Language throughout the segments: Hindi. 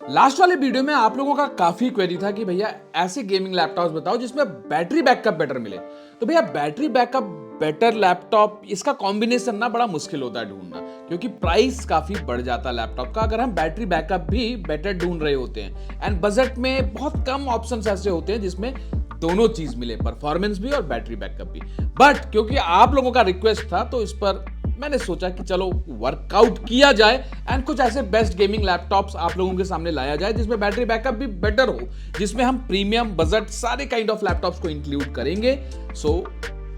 लास्ट वाले वीडियो में आप लोगों का काफी क्वेरी था कि भैया ऐसे गेमिंग लैपटॉप्स बताओ जिसमें बैटरी बैकअप बेटर मिले। तो भैया बैटरी बैकअप बेटर लैपटॉप इसका कॉम्बिनेशन ना बड़ा मुश्किल होता है ढूंढना, क्योंकि प्राइस काफी बढ़ जाता है लैपटॉप का अगर हम बैटरी बैकअप भी बेटर ढूंढ रहे होते हैं। एंड बजट में बहुत कम ऑप्शंस ऐसे होते हैं जिसमें दोनों चीज मिले, परफॉर्मेंस भी और बैटरी बैकअप भी। बट क्योंकि आप लोगों का रिक्वेस्ट था तो इस पर मैंने सोचा कि चलो वर्कआउट किया जाए एंड कुछ ऐसे बेस्ट गेमिंग लैपटॉप्स आप लोगों के सामने लाया जाए जिसमें बैटरी बैकअप भी बेटर हो, जिसमें हम प्रीमियम बजट सारे काइंड ऑफ लैपटॉप्स को इंक्लूड करेंगे। So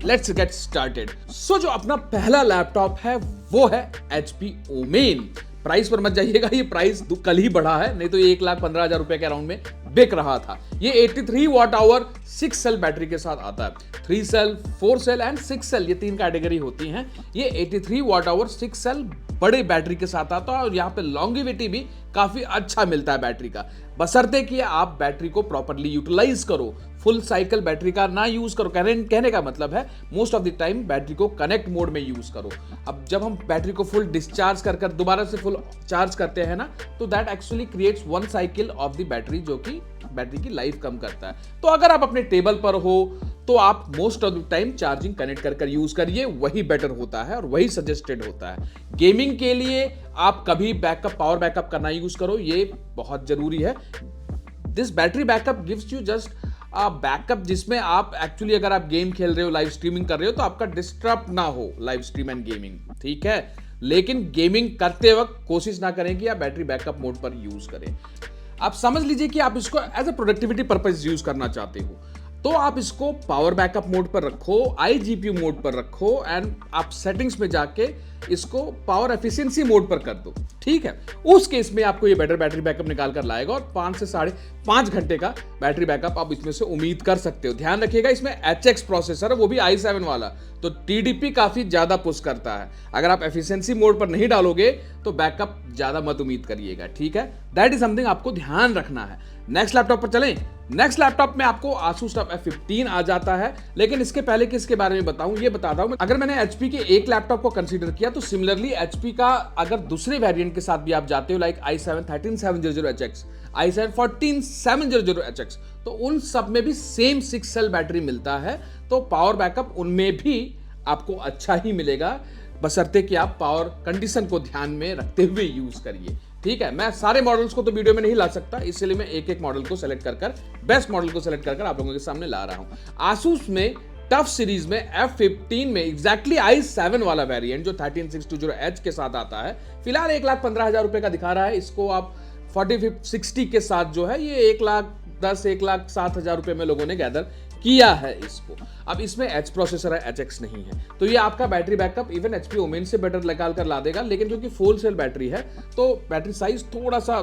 let's get started. So जो अपना पहला लैपटॉप है वो है HP ओमेन। प्राइस पर मत जाइएगा, ये प्राइस कल ही बढ़ा है, नहीं तो ये 1,15,000 रुपए के अराउंड में बिक रहा था। ये 83 वॉट आवर 6 सेल बैटरी के साथ आता है। 3 सेल, 4 सेल एंड 6 सेल, ये 3 कैटेगरी होती हैं। ये 83 वॉट आवर 6 सेल बड़े बैटरी के साथ आता है और यहाँ पे लॉन्गेविटी भी काफी अच्छा मिलता है बैटरी का, बशर्ते कि आप बैटरी को प्रॉपर्ली यूटिलाइज करो। फुल साइकिल बैटरी का ना यूज करो, कहने का मतलब है most of the time battery को कनेक्ट मोड में यूज करो। अब जब हम बैटरी को फुल डिस्चार्ज कर दोबारा से फुल चार्ज करते हैं ना, तो that actually creates one cycle of the battery, जो कि बैटरी की लाइफ कम करता है। तो अगर आप अपने टेबल पर हो तो आप most of the time charging connect कर यूज करिए, वही बेटर होता है और वही सजेस्टेड होता है। गेमिंग के लिए आप कभी बैकअप, पावर बैकअप करना यूज करो, ये बहुत जरूरी है। This battery backup gives you just backup जिसमें आप एक्चुअली अगर आप गेम खेल रहे हो, लाइव स्ट्रीमिंग कर रहे हो, तो आपका डिस्टर्ब ना हो लाइव स्ट्रीम एंड गेमिंग, ठीक है। लेकिन गेमिंग करते वक्त कोशिश ना करें कि आप बैटरी बैकअप मोड पर यूज करें। आप समझ लीजिए कि आप इसको as a productivity purpose use करना चाहते हो, तो आप इसको पावर बैकअप मोड पर रखो, iGPU मोड पर रखो एंड आप सेटिंग्स में जाके इसको पावर एफिशिएंसी मोड पर कर दो, ठीक है। उस केस में आपको ये बेटर बैटरी बैकअप निकाल कर लाएगा और 5 से 5.5 घंटे का बैटरी बैकअप आप इसमें से उम्मीद कर सकते हो। ध्यान रखिएगा इसमें HX प्रोसेसर है, वो भी i7 वाला, तो TDP काफी ज्यादा पुश करता है। अगर आप एफिशिएंसी मोड पर नहीं डालोगे तो बैकअप ज्यादा मत उम्मीद करिएगा, ठीक है। दैट इज समथिंग आपको ध्यान रखना है। नेक्स्ट लैपटॉप पर चलें। नेक्स्ट लैपटॉप में आपको Asus TUF F15 आ जाता है, लेकिन इसके पहले किसके बारे में बताऊं ये बताता हूं। अगर मैंने HP के एक लैपटॉप को कंसीडर किया तो सिमिलरली HP का अगर दूसरे वेरिएंट के साथ भी आप जाते हो, like i7 13700HX, i7 14700HX, तो उन सब में भी सेम 6 सेल बैटरी मिलता है। तो पावर बैकअप उनमें भी आपको अच्छा ही मिलेगा, बशर्ते कि आप पावर कंडीशन को ध्यान में रखते हुए यूज करिए, ठीक है। मैं सारे मॉडल्स को तो वीडियो में नहीं ला सकता, इसलिए मैं एक एक मॉडल को सेलेक्ट कर बेस्ट मॉडल को सेलेक्ट कर आप लोगों के सामने ला रहा हूं। Asus में टफ सीरीज में F15 में एग्जैक्टली i7 वाला वेरिएंट जो 13620H के साथ आता है, फिलहाल 1,15,000 रुपए का दिखा रहा है। इसको आप 4060 के साथ जो है ये 1,10,000 1,07,000 रुपए में लोगों ने गैदर किया है इसको। अब इसमें H प्रोसेसर है, HX नहीं है, तो ये आपका battery backup even HP Omen से बेटर निकाल कर ला देगा। लेकिन क्योंकि फुल सेल बैटरी है तो बैटरी साइज थोड़ा सा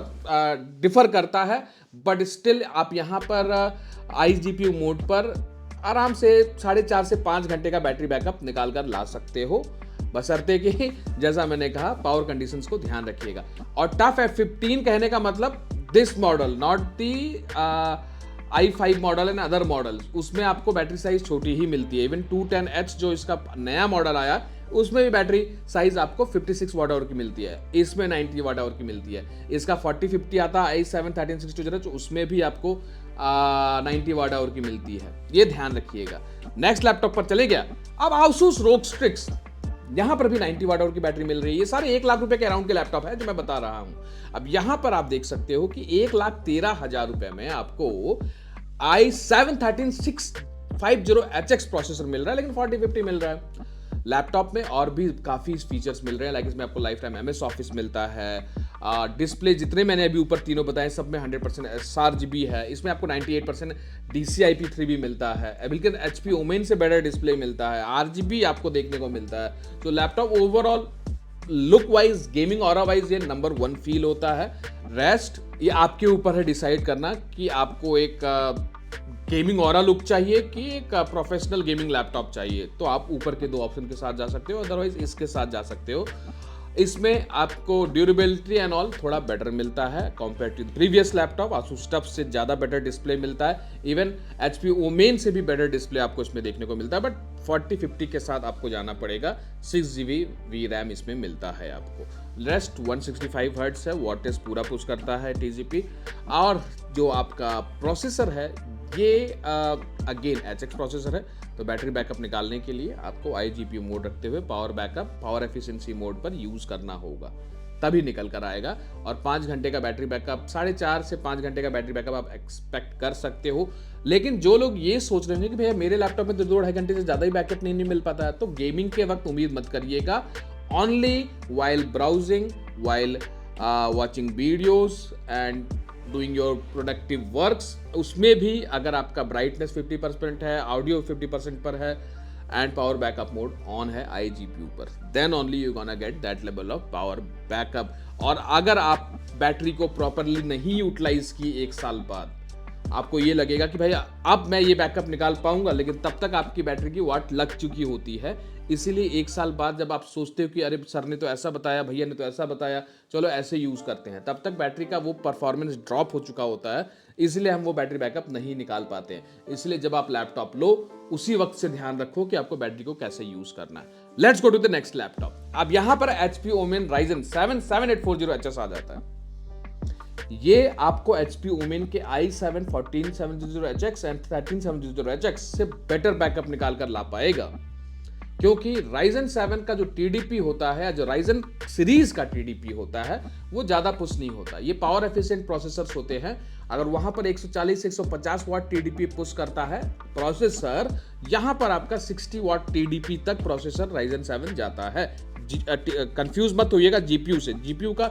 डिफर करता है, बट स्टिल आप यहाँ पर iGPU मोड पर आराम से 4.5 से 5 घंटे का बैटरी बैकअप निकाल कर ला सकते हो, बशर्ते कि जैसा मैंने कहा पावर कंडीशंस को ध्यान रखिएगा। और TUF F15 कहने का मतलब this model, not the i5 model and other models, उसमें आपको बैटरी साइज छोटी ही मिलती है। इवन 210H जो इसका नया मॉडल आया उसमें भी बैटरी साइज आपको 56 वाट आवर की मिलती है, इसमें 90 वाट आवर की मिलती है। इसका 4050 आता है i7 13620, उसमें भी आपको 90 वाट आवर की मिलती है, ये ध्यान रखिएगा। नेक्स्ट लैपटॉप पर चले गया। अब Asus ROG Strix, यहां पर भी 90 वाट आवर की बैटरी मिल रही है। ये सारे 1,00,000 रुपए के अराउंड के लैपटॉप है जो मैं बता रहा हूं। अब यहां पर आप देख सकते हो कि 1,13,000 रुपए में आपको i7 13650HX प्रोसेसर मिल रहा है, लेकिन 4050 मिल रहा है। लैपटॉप में और भी काफी फीचर्स मिल रहे हैं, लाइक इसमें आपको लाइफ टाइम MS ऑफिस मिलता है। डिस्प्ले जितने मैंने अभी ऊपर तीनों बताए सब में 100% sRGB है। इसमें आपको 98% DCI-P3 भी मिलता है, बल्कि HP ओमेन से बेटर डिस्प्ले मिलता है, RGB आपको देखने को मिलता है। तो laptop overall look wise, gaming aura wise ये नंबर 1 फील होता है। रेस्ट ये आपके ऊपर है डिसाइड करना कि आपको एक गेमिंग ऑरा लुक चाहिए कि एक प्रोफेशनल गेमिंग लैपटॉप चाहिए। तो आप ऊपर के 2 ऑप्शन के साथ जा सकते हो, अदरवाइज इसके साथ जा सकते हो। इसमें आपको ड्यूरेबिलिटी एंड ऑल थोड़ा बेटर मिलता है compare to previous laptop. Asus TUF से ज़्यादा बेटर डिस्प्ले मिलता है, इवन HP ओमेन से भी बेटर डिस्प्ले आपको इसमें देखने को मिलता है। बट 4050 के साथ आपको जाना पड़ेगा, 6GB VRAM इसमें मिलता है आपको। रेस्ट 165 हर्ट्ज है, वॉटेज पूरा पुश करता है TGP। और जो आपका प्रोसेसर है ये अगेन HX प्रोसेसर है, तो बैटरी बैकअप निकालने के लिए आपको iGPU मोड रखते हुए power backup, power efficiency mode पर यूज करना होगा, तभी निकल कर आएगा। और 5 घंटे का बैटरी बैकअप, 4.5 से 5 घंटे का बैटरी बैकअप आप एक्सपेक्ट कर सकते हो। लेकिन जो लोग ये सोच रहे हैं कि भैया मेरे लैपटॉप में तो 2-2.5 घंटे से ज़्यादा ही बैकअप नहीं मिल पाता है, तो गेमिंग के वक्त उम्मीद मत करिएगा। Only while browsing, while watching videos and doing your productive works, उसमें भी अगर आपका ब्राइटनेस 50% है, ऑडियो 50% पर है and power backup mode on है iGPU पर, then only you gonna get that level of power backup. और अगर आप बैटरी को प्रॉपरली नहीं यूटिलाइज की 1 साल बाद, आपको ये लगेगा कि भाई अब मैं ये बैकअप निकाल पाऊंगा, लेकिन तब तक आपकी बैटरी की वाट लग चुकी होती है। इसीलिए 1 साल बाद जब आप सोचते हो कि अरे सर ने तो ऐसा बताया, भैया ने तो ऐसा बताया, चलो ऐसे यूज़ करते हैं, तब तक बैटरी का वो परफॉर्मेंस ड्रॉप हो चुका होता है। इसलिए हम वो बैटरी बैकअप नहीं निकाल पाते हैं। इसलिए जब आप लैपटॉप लो, उसी वक्त से ध्यान रखो कि आपको बैटरी को कैसे यूज़ करना है। Let's go to the next laptop. अब यहाँ पर HP ओमेन Ryzen 7 7840HS आ जाता है। ये आपको HP ओमेन के i7 14700HX एंड 13700HX से बेटर बैकअप निकाल कर ला पाएगा, क्योंकि Ryzen 7 का जो TDP होता है, जो Ryzen सीरीज का TDP होता है, वो ज़्यादा पुश नहीं होता। ये पावर एफिशिएंट प्रोसेसर्स होते हैं। अगर वहाँ पर 140 से 150 वाट TDP पुश करता है प्रोसेसर, यहाँ पर आपका 60 वाट TDP तक प्रोसेसर Ryzen 7 जाता है। कंफ्यूज मत होइएगा GPU से। GPU का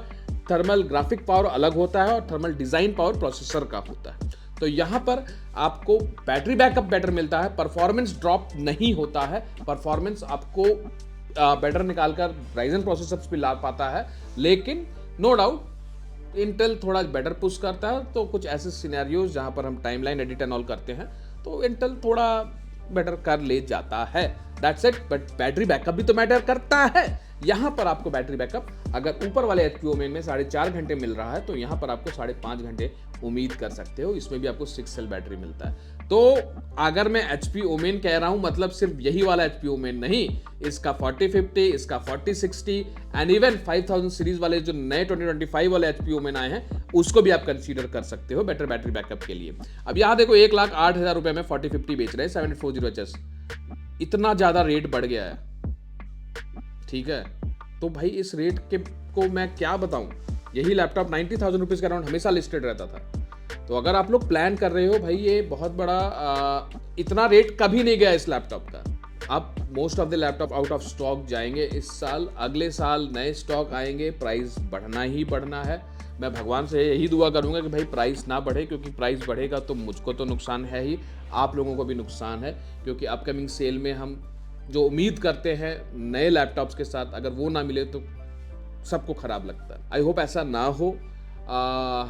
थर्मल ग्राफिक पावर अलग होता है और थर्मल डिज़ाइन पावर प्रोसेसर का होता है। तो यहाँ पर आपको बैटरी बैकअप बेटर मिलता है, परफॉर्मेंस ड्रॉप नहीं होता है, परफॉर्मेंस आपको बेटर निकालकर Ryzen प्रोसेसर्स भी ला पाता है। लेकिन नो डाउट इंटेल थोड़ा बेटर पुश करता है। तो कुछ ऐसे सिनेरियोज जहाँ पर हम टाइमलाइन एडिट एंड ऑल करते हैं, तो इंटेल थोड़ा बेटर कर ले जाता है, that's it. But battery backup भी तो मैटर करता है। यहाँ पर आपको बैटरी बैकअप अगर ऊपर वाले HP ओमेन में 4.5 घंटे मिल रहा है, तो यहाँ पर आपको 5.5 घंटे उम्मीद कर सकते हो। इसमें भी आपको 6 सेल बैटरी मिलता है। तो अगर मैं HP ओमेन कह रहा हूँ, मतलब सिर्फ यही वाला HP ओमेन नहीं, इसका 4050, इसका 4060 एंड इवन 5000 सीरीज वाले जो नए 2025 वाले HP ओमेन आए हैं, उसको भी आप कंसीडर कर सकते हो बेटर बैटरी बैकअप के लिए। अब यहाँ देखो 1,08,000 रुपए में 4050 बेच रहे हैं 7840HS। इतना ज्यादा रेट बढ़ गया है, ठीक है। तो भाई इस रेट के को मैं क्या बताऊं, यही लैपटॉप 90,000 रुपीज़ के अराउंड हमेशा लिस्टेड रहता था। तो अगर आप लोग प्लान कर रहे हो, भाई ये बहुत बड़ा इतना रेट कभी नहीं गया इस लैपटॉप का। अब most of the laptop out of stock जाएंगे इस साल, अगले साल नए स्टॉक आएंगे, प्राइस बढ़ना ही बढ़ना है। मैं भगवान से यही दुआ करूंगा कि भाई प्राइस ना बढ़े, क्योंकि प्राइस बढ़ेगा तो मुझको तो नुकसान है ही, आप लोगों को भी नुकसान है। क्योंकि अपकमिंग सेल में हम जो उम्मीद करते हैं नए लैपटॉप्स के साथ, अगर वो ना मिले तो सबको खराब लगता है। आई होप ऐसा ना हो,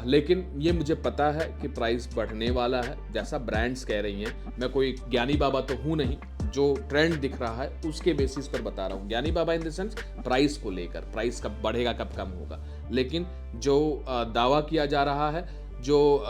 लेकिन ये मुझे पता है कि प्राइस बढ़ने वाला है, जैसा ब्रांड्स कह रही हैं। मैं कोई ज्ञानी बाबा तो हूँ नहीं, जो ट्रेंड दिख रहा है उसके बेसिस पर बता रहा हूँ। ज्ञानी बाबा इन द सेंस प्राइस को लेकर, प्राइस कब बढ़ेगा कब कम होगा। लेकिन जो दावा किया जा रहा है, जो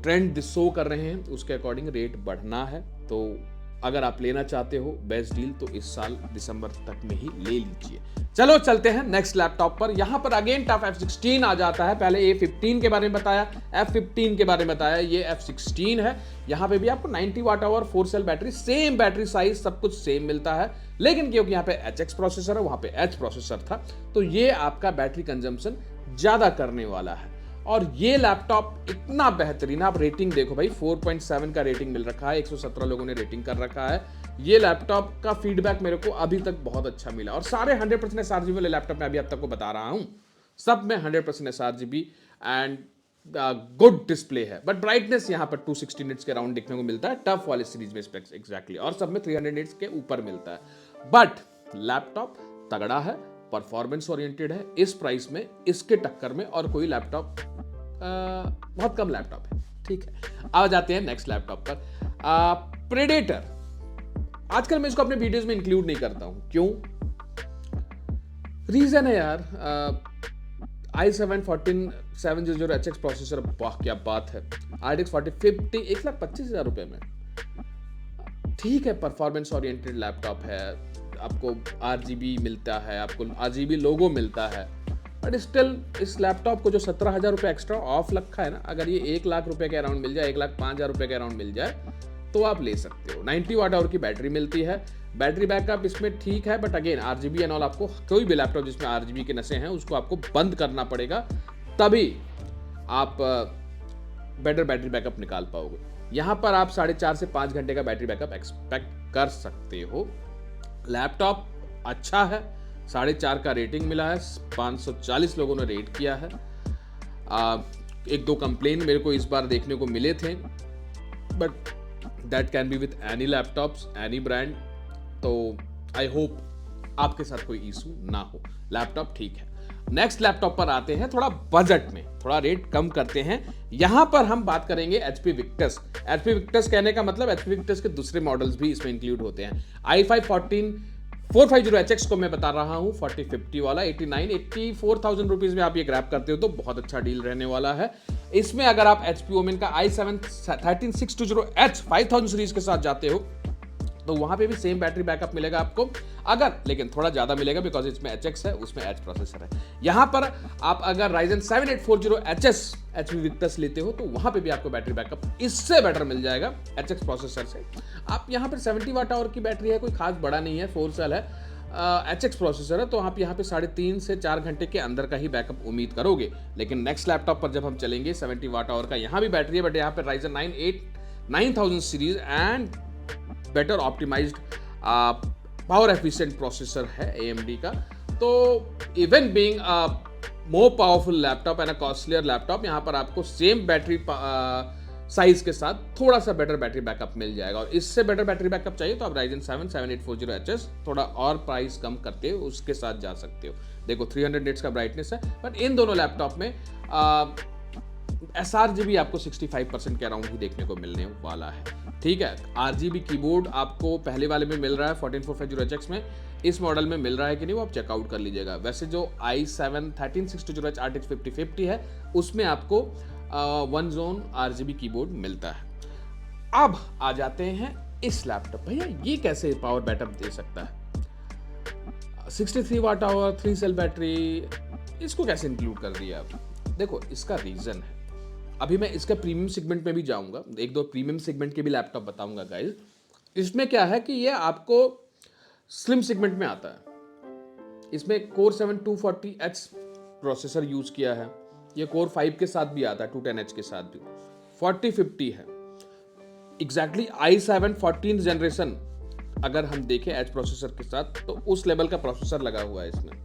ट्रेंड शो कर रहे हैं, उसके अकॉर्डिंग रेट बढ़ना है। तो अगर आप लेना चाहते हो बेस्ट डील, तो इस साल दिसंबर तक में ही ले लीजिए। चलो चलते हैं नेक्स्ट लैपटॉप पर। यहां पर अगेन टफ F16 आ जाता है। पहले A15 के बारे में बताया, F15 के बारे में बताया, ये F16 है। यहां पे भी आपको 90 watt hour 4 cell battery, same battery size, सब कुछ सेम मिलता है। लेकिन क्योंकि यहाँ पे HX प्रोसेसर है, वहां पे H प्रोसेसर था, तो ये आपका बैटरी कंजम्पशन ज्यादा करने वाला है। और ये लैपटॉप इतना बेहतरीन, आप रेटिंग देखो भाई, 4.7 का रेटिंग मिल रखा है, 117 लोगों ने रेटिंग कर रखा है। ये लैपटॉप का फीडबैक मेरे को अभी तक बहुत अच्छा मिला। और सारे 100% sRGB वाले लैपटॉप मैं अभी आप तक को बता रहा हूं, सब में 100% sRGB एंड गुड डिस्प्ले है। बट ब्राइटनेस यहाँ पर 260 निट्स के अराउंड देखने को मिलता है टफ वाले सीरीज में स्पेक्स एग्जैक्टली, और सब में 300 निट्स के ऊपर मिलता है। बट लैपटॉप तगड़ा है, परफॉर्मेंस ओरिएंटेड है। इस प्राइस में इसके टक्कर में और कोई लैपटॉप बहुत कम लैपटॉप है, ठीक है। आ जाते हैं नेक्स्ट लैपटॉप पर, प्रेडेटर। आजकल मैं इसको अपने वीडियोस में इंक्लूड नहीं करता हूं, क्यों? रीज़न है यार, i7 14700HX प्रोसेसर, वाह क्या बात है। RTX 4050 1,25,000 रुपये में, ठीक है, परफॉर्मेंस ओरिएंटेड लैपटॉप है, आपको RGB मिलता है, आपको RGB लोगो मिलता है, बट स्टिल इस लैपटॉप को जो 17,000 रुपये एक्स्ट्रा ऑफ रखा है ना, अगर ये 1,00,000 रुपये के अराउंड मिल जाए, 1,05,000 रुपये के अराउंड मिल जाए, तो आप ले सकते हो। 90 वाट आवर की बैटरी मिलती है। बैटरी बैकअप इसमें ठीक है, but again RGB and all, आपको कोई भी लैपटॉप जिसमें RGB के नशे हैं उसको आपको बंद करना पड़ेगा, तभी आप बेटर बैटरी बैकअप निकाल पाओगे। यहाँ पर आप 4.5 से 5 घंटे का बैटरी बैकअप एक्सपेक्ट कर सकते हो। लैपटॉप अच्छा है, 4.5 का रेटिंग मिला है, 540 लोगों ने रेट किया है। एक दो कंप्लेन मेरे को इस बार देखने को मिले थे, but that can be with any laptops, any brand. तो आई होप आपके साथ कोई इशू ना हो, लैपटॉप ठीक है। नेक्स्ट लैपटॉप पर आते हैं, थोड़ा बजट में, थोड़ा रेट कम करते हैं। यहां पर हम बात करेंगे HP Victus। HP Victus कहने का मतलब HP Victus के दूसरे मॉडल्स भी इसमें इंक्लूड होते हैं। i5 14450HX को मैं बता रहा हूं, 4050 वाला 84,000 रुपीज में आप ये ग्रैब करते हो तो बहुत अच्छा डील रहने वाला है। इसमें अगर आप HP Omen का i7 13620H 5000 सीरीज के साथ जाते हो तो वहां पे भी सेम बैटरी बैकअप मिलेगा आपको, अगर लेकिन थोड़ा ज्यादा मिलेगा बिकॉज इसमें HX है, उसमें H प्रोसेसर है। यहां पर आप अगर Ryzen 7840HS HP Victus लेते हो तो वहां पे भी आपको बैटरी बैकअप इससे बेटर मिल जाएगा HX प्रोसेसर से। आप यहां पर 70 वाट आवर की बैटरी है, कोई खास बड़ा नहीं है, 4 सेल है, HX प्रोसेसर है, तो आप यहाँ पे 3.5 से 4 घंटे के अंदर का ही बैकअप उम्मीद करोगे। लेकिन नेक्स्ट लैपटॉप पर जब हम चलेंगे, 70 वाट आवर का यहाँ भी बैटरी है, बट यहाँ पे Ryzen 9000 series and better optimized power efficient processor है AMD का। तो even being more powerful laptop and a costlier laptop, यहाँ पर आपको सेम बैटरी साइज के साथ थोड़ा सा बेटर बैटरी बैकअप मिल जाएगा। और इससे बेटर बैटरी बैकअप चाहिए तो आप Ryzen 7 7840HS थोड़ा और प्राइस कम करते हो उसके साथ जा सकते हो। देखो 300 निट्स का ब्राइटनेस है, बट इन दोनों लैपटॉप में sRGB आपको 65% के अराउंड ही देखने को मिलने वाला है। ठीक है, RGB कीबोर्ड आपको पहले वाले में मिल रहा है 14450HX में, इस मॉडल में मिल रहा है कि नहीं वो आप चेकआउट कर लीजिएगा। वैसे जो i7 13620H RTX 5050 है उसमें आपको वन जोन RGB कीबोर्ड मिलता है। अब आ जाते हैं इस लैपटॉप, भैया ये कैसे पावर बैकअप दे सकता है, 63 वाट आवर 3 सेल बैटरी, इसको कैसे इंक्लूड कर दिया आप? देखो इसका रीजन है, अभी मैं इसका प्रीमियम सेगमेंट में भी जाऊंगा, एक दो प्रीमियम सेगमेंट के भी लैपटॉप बताऊंगा गाइस। इसमें क्या है कि ये आपको स्लिम सेगमेंट में आता है। इसमें Core 7 240H प्रोसेसर यूज किया है, ये Core 5 के साथ भी आता है, 210H के साथ भी। 4050 है, एग्जैक्टली i7 14th जनरेशन अगर हम देखें H प्रोसेसर के साथ, तो उस लेवल का प्रोसेसर लगा हुआ है इसमें।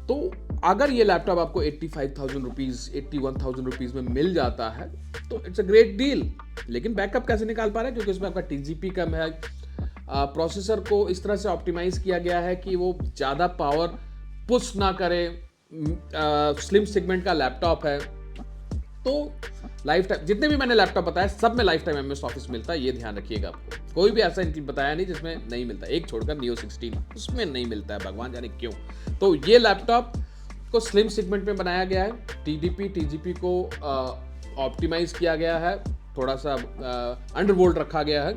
तो अगर ये लैपटॉप आपको 85,000 रुपीज 81,000 रुपीज में मिल जाता है तो इट्स अ ग्रेट डील। लेकिन बैकअप कैसे निकाल पा रहा है, क्योंकि इसमें आपका TGP कम है, प्रोसेसर को इस तरह से ऑप्टिमाइज किया गया है कि वो ज़्यादा पावर पुश ना करे, स्लिम सेगमेंट का लैपटॉप है। तो लाइफ टाइम जितने भी मैंने लैपटॉप बताया सब में लाइफ टाइम MS ऑफिस मिलता है, ये ध्यान रखिएगा। आपको कोई भी ऐसा बताया नहीं जिसमें नहीं मिलता, एक छोड़कर Neo 16 उसमें नहीं मिलता है, भगवान जाने क्यों। तो ये लैपटॉप को स्लिम सेगमेंट में बनाया गया है, TGP को ऑप्टिमाइज किया गया है, थोड़ा सा अंडरवोल्ट रखा गया है,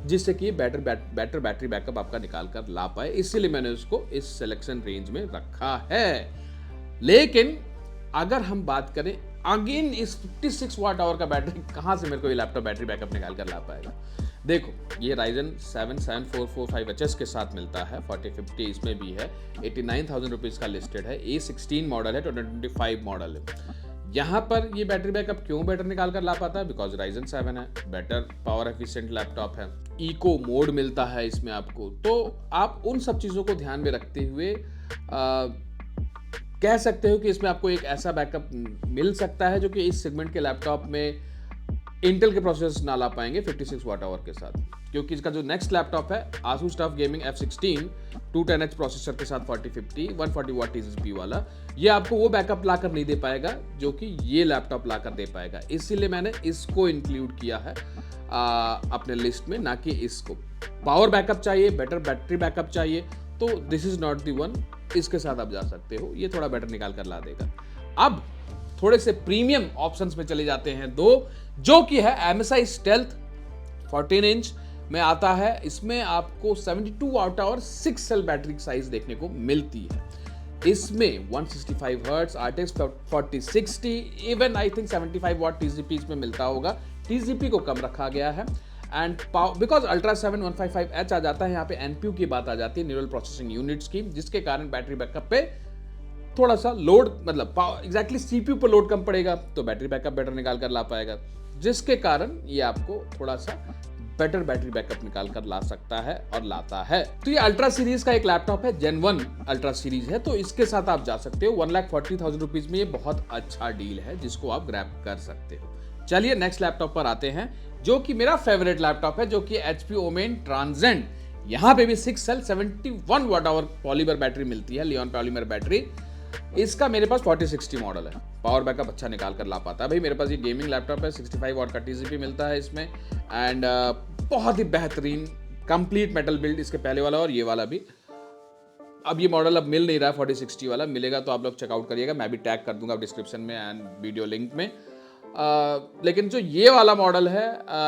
जिससे कि बेटर बैटरी बैकअप आपका निकाल कर ला पाए, इसीलिए मैंने उसको इस सिलेक्शन रेंज में रखा है। लेकिन अगर हम बात करें अगेन इस 56 वाट आवर का बैटरी कहां से मेरे को ये लैपटॉप बैटरी बैकअप निकाल कर ला पाएगा। देखो ये Ryzen 7 7445HS के साथ मिलता है, 4050 इसमें भी है, 89,000 रुपीज का लिस्टेड है, A16 मॉडल है, 2025 मॉडल है। यहाँ पर ये बैटरी बैकअप क्यों बेटर निकाल कर ला पाता है, बिकॉज Ryzen 7 है, बेटर पावर एफिशिएंट लैपटॉप है, इको मोड मिलता है इसमें आपको। तो आप उन सब चीज़ों को ध्यान में रखते हुए कह सकते हो कि इसमें आपको एक ऐसा बैकअप मिल सकता है जो कि इस सेगमेंट के लैपटॉप में इंटेल के प्रोसेसर ना ला पाएंगे 56 वाट आवर के साथ। क्योंकि इसका जो नेक्स्ट लैपटॉप है Asus TUF Gaming F16 210H processor के साथ 4050 140 वाट TGP वाला, ये आपको वो बैकअप लाकर नहीं दे पाएगा जो कि ये लैपटॉप लाकर दे पाएगा। इसीलिए मैंने इसको इंक्लूड किया है अपने लिस्ट में, ना कि इसको। पावर बैकअप चाहिए, बेटर बैटरी बैकअप चाहिए तो this is not the one इसके साथ आप जा सकते हो, ये थोड़ा बेटर निकाल कर ला देगा। अब थोड़े से प्रीमियम ऑप्शंस में चले जाते हैं दो, जो कि है MSI Stealth 14 इंच में आता है। इसमें आपको 72 वाट और 6 सेल बैटरी साइज देखने को मिलती है। इसमें 165 hertz RTX 4060, even I think 75 watt TCP इसमें मिलता होगा। TCP को कम रखा गया है एंड बिकॉज Ultra 7 155H आ जाता है, यहाँ पे NPU की बात आ जाती है, न्यूरल प्रोसेसिंग यूनिट्स की, जिसके कारण बैटरी बैकअप पे थोड़ा सा लोड, मतलब एग्जैक्टली CPU पर लोड कम पड़ेगा तो बैटरी बैकअप बेटर निकाल कर ला पाएगा, जिसके कारण ये आपको थोड़ा सा बेटर बैटरी बैकअप निकाल कर ला सकता है और लाता है। तो ये अल्ट्रा सीरीज का एक लैपटॉप है, Gen 1 अल्ट्रा सीरीज है, तो इसके साथ आप जा सकते हो। 1,40,000 रुपीज में ये बहुत अच्छा डील है जिसको आप ग्रैब कर सकते हो। चलिए नेक्स्ट लैपटॉप पर आते हैं, जो कि मेरा फेवरेट लैपटॉप है, जो कि HP Omen Transcend। यहाँ पे भी 6 cell 71 watt hour polymer battery मिलती है, लियोन पॉलीमर बैटरी। इसका मेरे पास 4060 मॉडल है, पावर बैकअप अच्छा निकाल कर ला पाता है। भाई मेरे पास ये गेमिंग लैपटॉप है, 65 वाट का TCP मिलता है इसमें एंड बहुत ही बेहतरीन कंप्लीट मेटल बिल्ड, इसके पहले वाला और ये वाला भी। अब ये मॉडल अब मिल नहीं रहा है, 4060 वाला मिलेगा तो आप लोग चेकआउट करिएगा, मैं भी टैग कर दूंगा डिस्क्रिप्शन में एंड वीडियो लिंक में। लेकिन जो ये वाला मॉडल है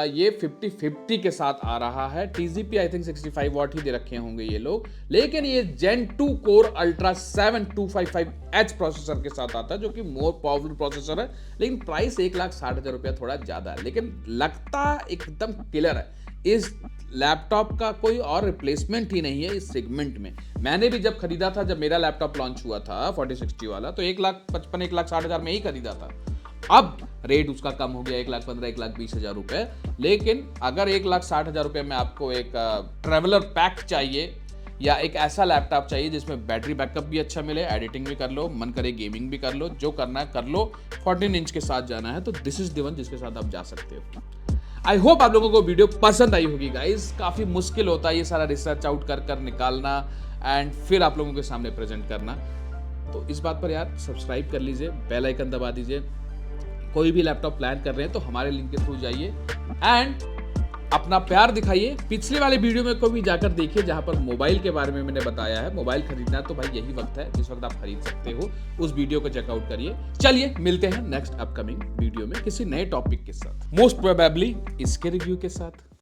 ये 5050 के साथ आ रहा है। TCP आई थिंक 65 वाट ही दे रखे होंगे ये लोग, लेकिन ये Gen 2 core Ultra 7 255H processor के साथ आता है, जो कि मोर पावरफुल प्रोसेसर है। लेकिन प्राइस 1,60,000 रुपया थोड़ा ज्यादा है, लेकिन लगता एकदम किलर है। इस लैपटॉप का कोई और रिप्लेसमेंट ही नहीं है इस सेगमेंट में। मैंने भी जब खरीदा था, जब मेरा लैपटॉप लॉन्च हुआ था 4060 वाला, तो 1,55,000 1,60,000 में ही खरीदा था। अब रेट उसका कम हो गया 1,15,000 1,20,000 रुपए। लेकिन अगर 1,60,000 रुपए में आपको एक ट्रेवलर पैक चाहिए या एक ऐसा लैपटॉप चाहिए जिसमें बैटरी बैकअप भी अच्छा मिले, एडिटिंग भी कर लो, मन करे गेमिंग भी कर लो, जो करना है कर लो, 14 इंच के साथ जाना है तो दिस इज द वन जिसके साथ आप जा सकते हो। आई होप आप लोगों को वीडियो पसंद आई होगी गाइस। काफी मुश्किल होता है ये सारा रिसर्च आउट कर निकालना एंड फिर आप लोगों के सामने प्रेजेंट करना। तो इस बात पर यार सब्सक्राइब कर लीजिए, बेल आइकन दबा दीजिए। कोई भी लैपटॉप प्लान कर रहे हैं तो हमारे लिंक के थ्रू जाइए एंड अपना प्यार दिखाइए। पिछले वाले वीडियो में को भी जाकर देखिए, जहां पर मोबाइल के बारे में मैंने बताया है। मोबाइल खरीदना तो भाई यही वक्त है जिस वक्त आप खरीद सकते हो, उस वीडियो को चेकआउट करिए। चलिए मिलते हैं नेक्स्ट अपकमिंग वीडियो में किसी नए टॉपिक के साथ, मोस्ट प्रोबेबली इसके रिव्यू के साथ।